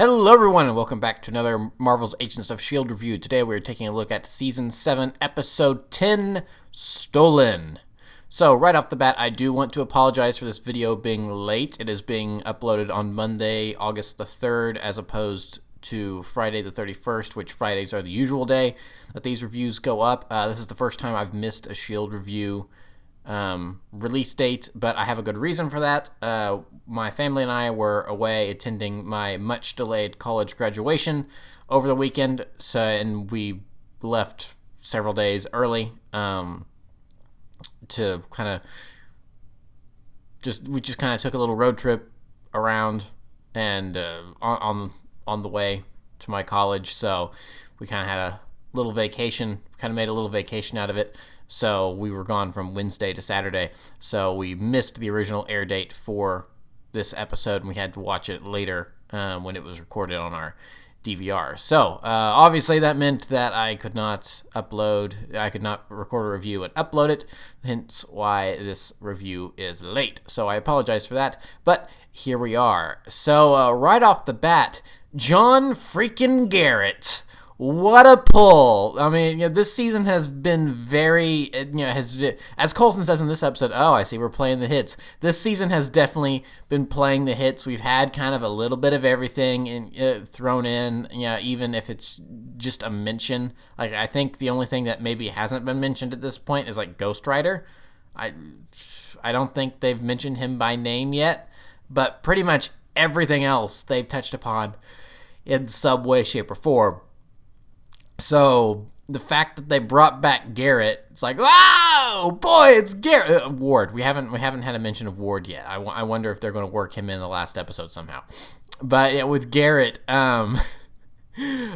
Hello everyone and welcome back to another Marvel's Agents of S.H.I.E.L.D. review. Today we're taking a look at Season 7, Episode 10, Stolen. So right off the bat, I do want to apologize for this video being late. It is being uploaded on Monday, August the 3rd, as opposed to Friday the 31st, which Fridays are the usual day that these reviews go up. This is the first time I've missed a S.H.I.E.L.D. review release date, but I have a good reason for that. My family and I were away attending my much delayed college graduation over the weekend, and we left several days early to kind of we just kind of took a little road trip around and on the way to my college, so we kind of had a little vacation, kind of made a little vacation out of it. So we were gone from Wednesday to Saturday, so we missed the original air date for this episode, and we had to watch it later when it was recorded on our DVR. So obviously that meant that I could not record a review and upload it, hence why this review is late. So I apologize for that, but here we are. So right off the bat, John freaking Garrett. What a pull! I mean, this season has been very, as Coulson says in this episode, oh, I see, we're playing the hits. This season has definitely been playing the hits. We've had kind of a little bit of everything thrown in, even if it's just a mention. Like, I think the only thing that maybe hasn't been mentioned at this point is, like, Ghost Rider. I don't think they've mentioned him by name yet, but pretty much everything else they've touched upon in some way, shape, or form. So the fact that they brought back Garrett, it's like, wow, boy, it's Garrett. Ward. We haven't had a mention of Ward yet. I wonder if they're going to work him in the last episode somehow. But yeah, with Garrett,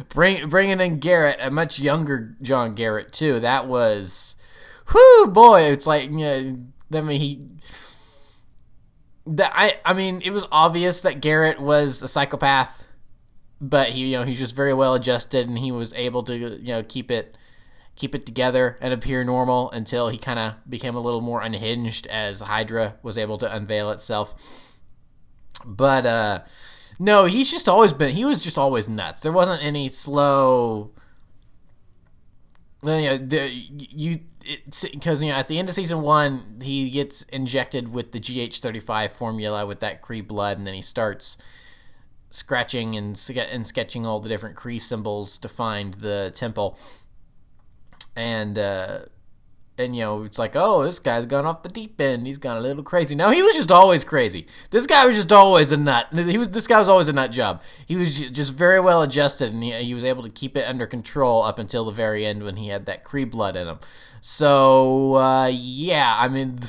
bringing in Garrett, a much younger John Garrett too. That was, whoo, boy. It's like, I mean, it was obvious that Garrett was a psychopath. But he's just very well adjusted, and he was able to keep it together and appear normal until he kind of became a little more unhinged as Hydra was able to unveil itself. But no, he was just always nuts. There wasn't any slow. Because at the end of season 1, he gets injected with the GH35 formula with that Kree blood, and then he starts scratching and sketching all the different Kree symbols to find the temple, and it's like, oh, this guy's gone off the deep end. He's gone a little crazy. No, he was just always crazy. This guy was just always a nut. This guy was always a nut job. He was just very well adjusted, and he was able to keep it under control up until the very end when he had that Kree blood in him. So yeah, I mean,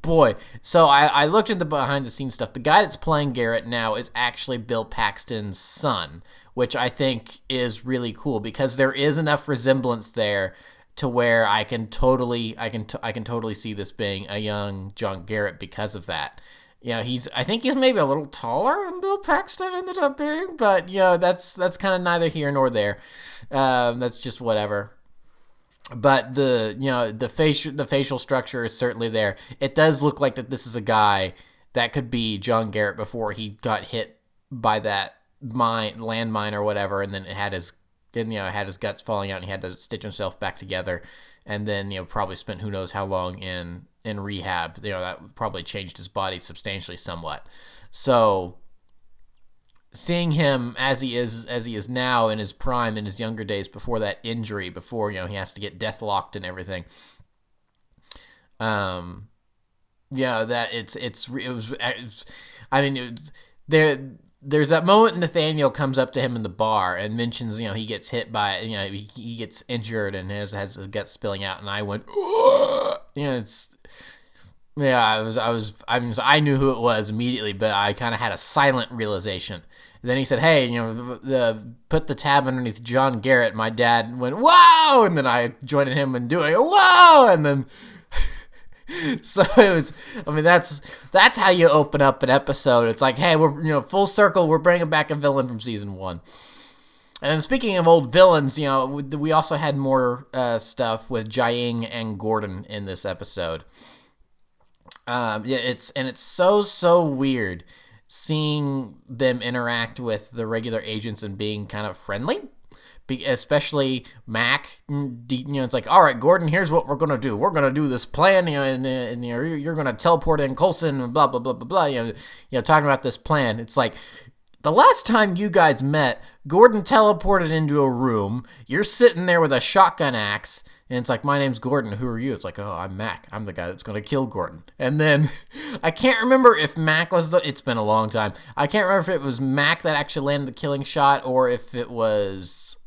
boy, so I looked at the behind-the-scenes stuff. The guy that's playing Garrett now is actually Bill Paxton's son, which I think is really cool because there is enough resemblance there to where I can totally see this being a young John Garrett because of that. I think he's maybe a little taller than Bill Paxton ended up being, but that's kind of neither here nor there. That's just whatever. But the facial structure is certainly there. It does look like that this is a guy that could be John Garrett before he got hit by that landmine or whatever, and then it had his guts falling out, and he had to stitch himself back together, and then probably spent who knows how long in rehab. That probably changed his body substantially somewhat. So seeing him as he is now in his prime, in his younger days before that injury, before he has to get deathlocked and everything. There's that moment Nathaniel comes up to him in the bar and mentions he gets hit by he gets injured and has his guts spilling out, and I went, I knew who it was immediately, but I kind of had a silent realization. And then he said, hey, put the tab underneath John Garrett. My dad went, whoa! And then I joined him in doing, whoa! And then, so it was, that's how you open up an episode. It's like, hey, we're, full circle, we're bringing back a villain from season 1. And then speaking of old villains, we also had more stuff with Jiaying and Gordon in this episode. It's so weird seeing them interact with the regular agents and being kind of friendly. Especially Mac, it's like, all right, Gordon, here's what we're gonna do. We're gonna do this plan, and you're gonna teleport in Coulson, and blah blah blah blah blah. Talking about this plan. It's like, the last time you guys met, Gordon teleported into a room. You're sitting there with a shotgun axe, and it's like, my name's Gordon. Who are you? It's like, oh, I'm Mac. I'm the guy that's gonna kill Gordon. And then I can't remember if Mac was it's been a long time. I can't remember if it was Mac that actually landed the killing shot, or if it was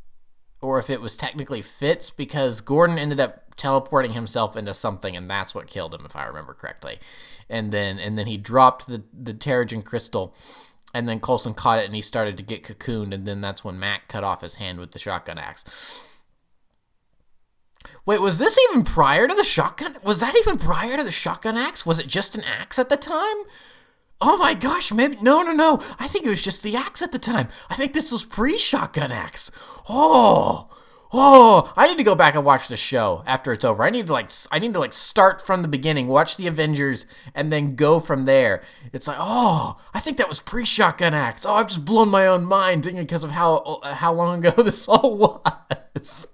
technically Fitz, because Gordon ended up teleporting himself into something, and that's what killed him, if I remember correctly. And then he dropped the Terrigen crystal, and then Coulson caught it, and he started to get cocooned, and then that's when Mac cut off his hand with the shotgun axe. Wait, was this even prior to the shotgun? Was that even prior to the shotgun axe? Was it just an axe at the time? Oh my gosh, maybe, no. I think it was just the axe at the time. I think this was pre-shotgun axe. Oh, I need to go back and watch the show after it's over. I need to start from the beginning, watch the Avengers, and then go from there. It's like, oh, I think that was pre-shotgun axe. Oh, I've just blown my own mind because of how long ago this all was.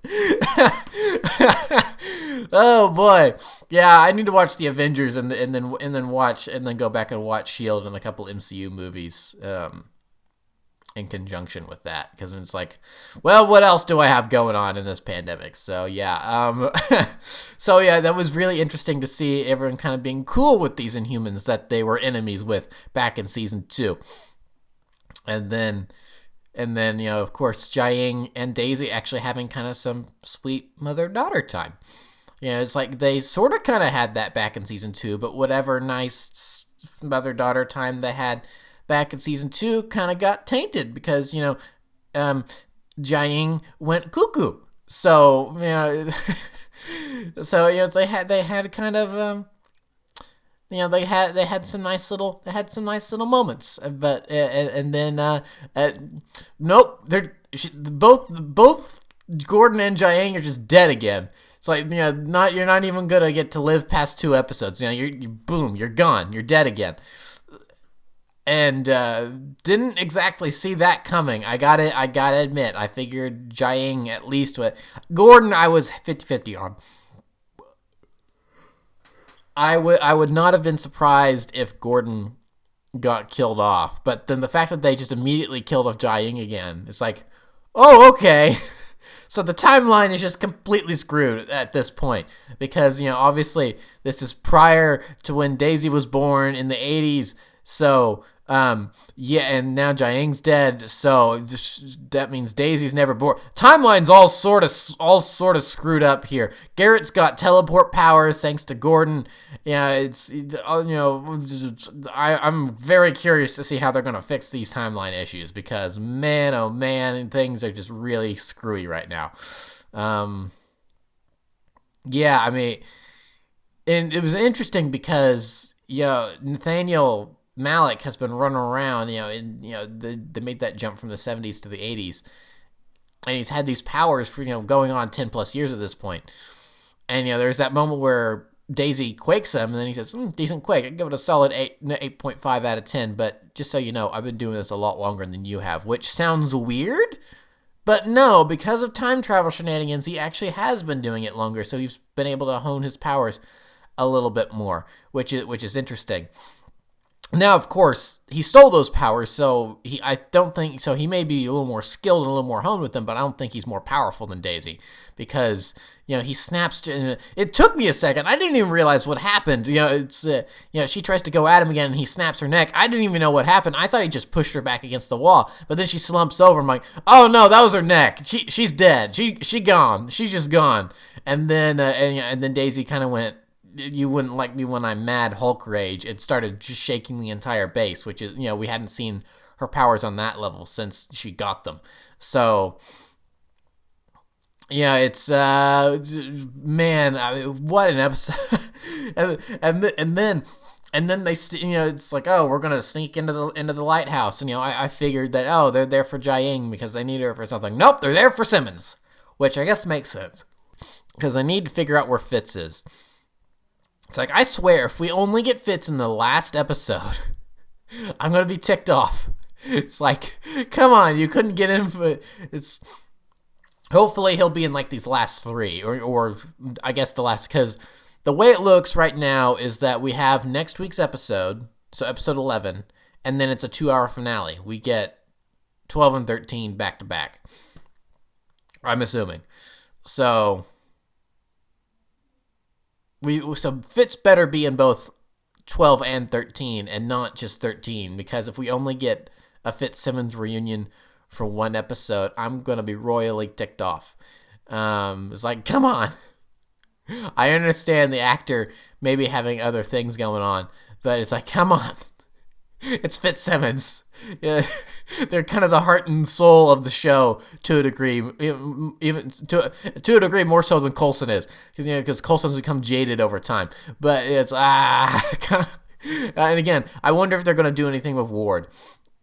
Oh boy, yeah, I need to watch the Avengers and then go back and watch S.H.I.E.L.D. and a couple MCU movies in conjunction with that, because it's like, well, what else do I have going on in this pandemic? So yeah, that was really interesting to see everyone kind of being cool with these Inhumans that they were enemies with back in season 2, and then of course Jiaying and Daisy actually having kind of some sweet mother-daughter time. It's like they sort of kind of had that back in season 2, but whatever nice mother-daughter time they had back in season 2 kind of got tainted because, Jiaying went cuckoo. So, they had kind of, they had some nice little moments, but and then nope, both Gordon and Jiaying are just dead again. It's like, you're not even gonna get to live past 2 episodes. You're gone. You're dead again. And didn't exactly see that coming. I gotta admit, I figured Jiaying at least with Gordon, I was 50-50 on. I would not have been surprised if Gordon got killed off, but then the fact that they just immediately killed off Jiaying again, it's like, oh, okay. So the timeline is just completely screwed at this point because, obviously this is prior to when Daisy was born in the 80s. So, and now Jiaying's dead. So that means Daisy's never born. Timeline's all sort of screwed up here. Garrett's got teleport powers thanks to Gordon. I'm very curious to see how they're going to fix these timeline issues because, man, oh man, things are just really screwy right now. And it was interesting because, Nathaniel Malik has been running around, they made that jump from the 70s to the 80s, and he's had these powers for, going on 10 plus years at this point. And, there's that moment where Daisy quakes him, and then he says, decent quake. I'd give it a solid 8.5 out of 10, but just so you know, I've been doing this a lot longer than you have, which sounds weird, but no, because of time travel shenanigans, he actually has been doing it longer, so he's been able to hone his powers a little bit more, which is interesting. Now, of course, he stole those powers, so I don't think so. He may be a little more skilled and a little more honed with them, but I don't think he's more powerful than Daisy because he snaps. It took me a second. I didn't even realize what happened. She tries to go at him again, and he snaps her neck. I didn't even know what happened. I thought he just pushed her back against the wall, but then she slumps over. I'm like, oh no, that was her neck. She's dead. She gone. She's just gone. And then Daisy kind of went, you wouldn't like me when I'm mad Hulk rage. It started just shaking the entire base, which is, we hadn't seen her powers on that level since she got them. So, it's, man, what an episode. and then they, it's like, oh, we're going to sneak into the lighthouse. And, I figured that, oh, they're there for Jiaying because they need her for something. Nope, they're there for Simmons, which I guess makes sense because I need to figure out where Fitz is. It's like, I swear, if we only get Fitz in the last episode, I'm gonna be ticked off. It's like, come on, you couldn't get him. It's hopefully he'll be in like these last three, or I guess the last, because the way it looks right now is that we have next week's episode, so episode 11, and then it's a 2-hour finale. We get 12 and 13 back to back, I'm assuming. So Fitz better be in both 12 and 13 and not just 13, because if we only get a Fitzsimmons reunion for one episode, I'm going to be royally ticked off. It's like, come on. I understand the actor maybe having other things going on, but it's like, come on. It's Fitzsimmons. Yeah, they're kind of the heart and soul of the show to a degree, even to a degree more so than Coulson is, because Coulson's become jaded over time. But it's and again, I wonder if they're going to do anything with Ward.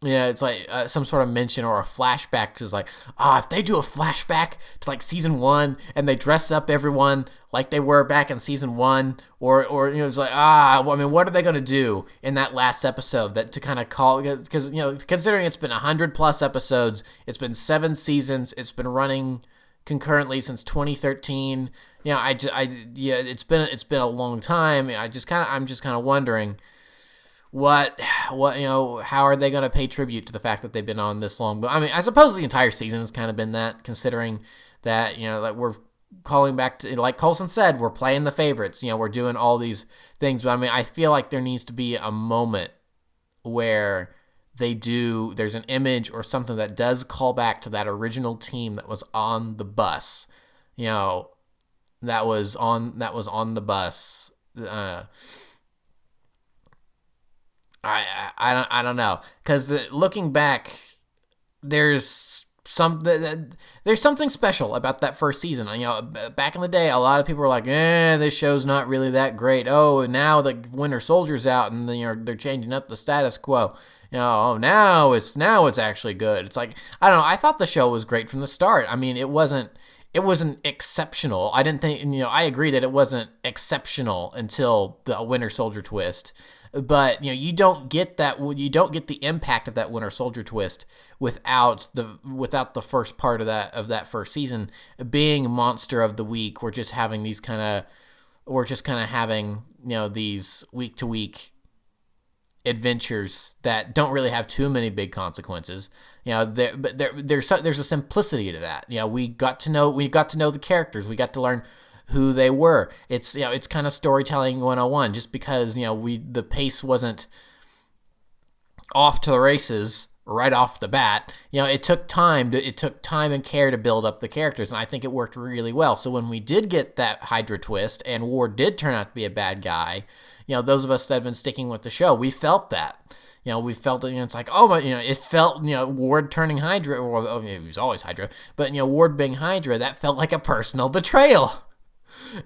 Yeah, it's like some sort of mention or a flashback. It's like, if they do a flashback to like season 1 and they dress up everyone like they were back in season 1, or it's like, what are they gonna do in that last episode that to kind of call, because considering it's been 100+ episodes, it's been 7 seasons, it's been running concurrently since 2013. It's been a long time. I'm just kind of wondering. What how are they going to pay tribute to the fact that they've been on this long? But I mean, I suppose the entire season has kind of been that, considering that that we're calling back to, like Coulson said, we're playing the favorites. We're doing all these things. But I mean, I feel like there needs to be a moment where there's an image or something that does call back to that original team that was on the bus. That was on the bus. I don't know, because looking back, there's something special about that first season. Back in the day, a lot of people were like, this show's not really that great. Oh, now the Winter Soldier's out and they're changing up the status quo. Now it's actually good. It's like, I don't know. I thought the show was great from the start. I mean, it wasn't exceptional. I didn't think, I agree that it wasn't exceptional until the Winter Soldier twist. But you don't get the impact of that Winter Soldier twist without the first part of that first season being Monster of the Week. We're just having these these week to week adventures that don't really have too many big consequences. There's a simplicity to that. We got to know the characters. We got to learn who they were. It's kind of storytelling 101. Just because the pace wasn't off to the races right off the bat, it took time and care to build up the characters, and I think it worked really well. So when we did get that Hydra twist and Ward did turn out to be a bad guy, those of us that have been sticking with the show, we felt that. We felt it. It's like, it felt, Ward turning Hydra, or he was always Hydra, but Ward being Hydra, that felt like a personal betrayal.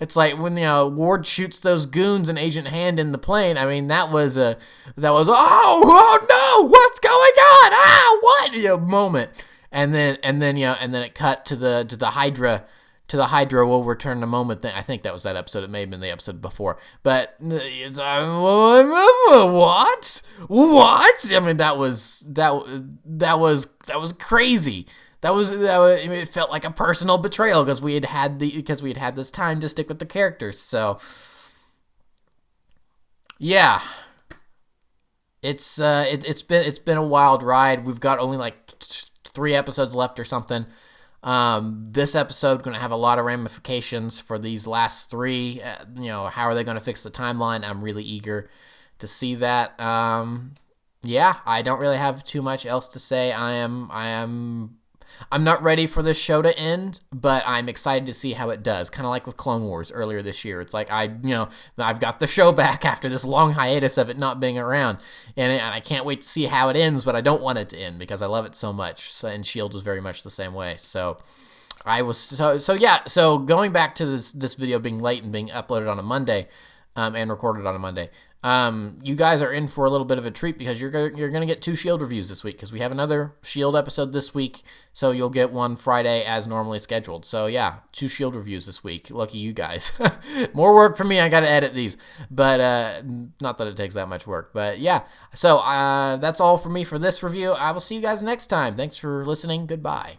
It's like when Ward shoots those goons and Agent Hand in the plane. I mean, that was oh no, what's going on? What moment? And then it cut to the Hydra. To the Hydra will return in a moment thing. I think that was that episode. It may have been the episode before. But it's what? I mean, that was crazy. It felt like a personal betrayal because we had this time to stick with the characters. So yeah, it's been a wild ride. We've got only like 3 episodes left or something. This episode going to have a lot of ramifications for these last 3. How are they going to fix the timeline? I'm really eager to see that. Yeah, I don't really have too much else to say. I'm not ready for this show to end, but I'm excited to see how it does. Kind of like with Clone Wars earlier this year. It's like I've got the show back after this long hiatus of it not being around, and I can't wait to see how it ends. But I don't want it to end because I love it so much. And S.H.I.E.L.D. was very much the same way. So So going back to this video being late and being uploaded on a Monday, and recorded on a Monday. you guys are in for a little bit of a treat because you're going to get 2 S.H.I.E.L.D. reviews this week because we have another S.H.I.E.L.D. episode this week, so you'll get one Friday as normally scheduled. So yeah, 2 S.H.I.E.L.D. reviews this week. Lucky you guys. More work for me. I got to edit these, but not that it takes that much work. But yeah, so that's all for me for this review. I will see you guys next time. Thanks for listening. Goodbye.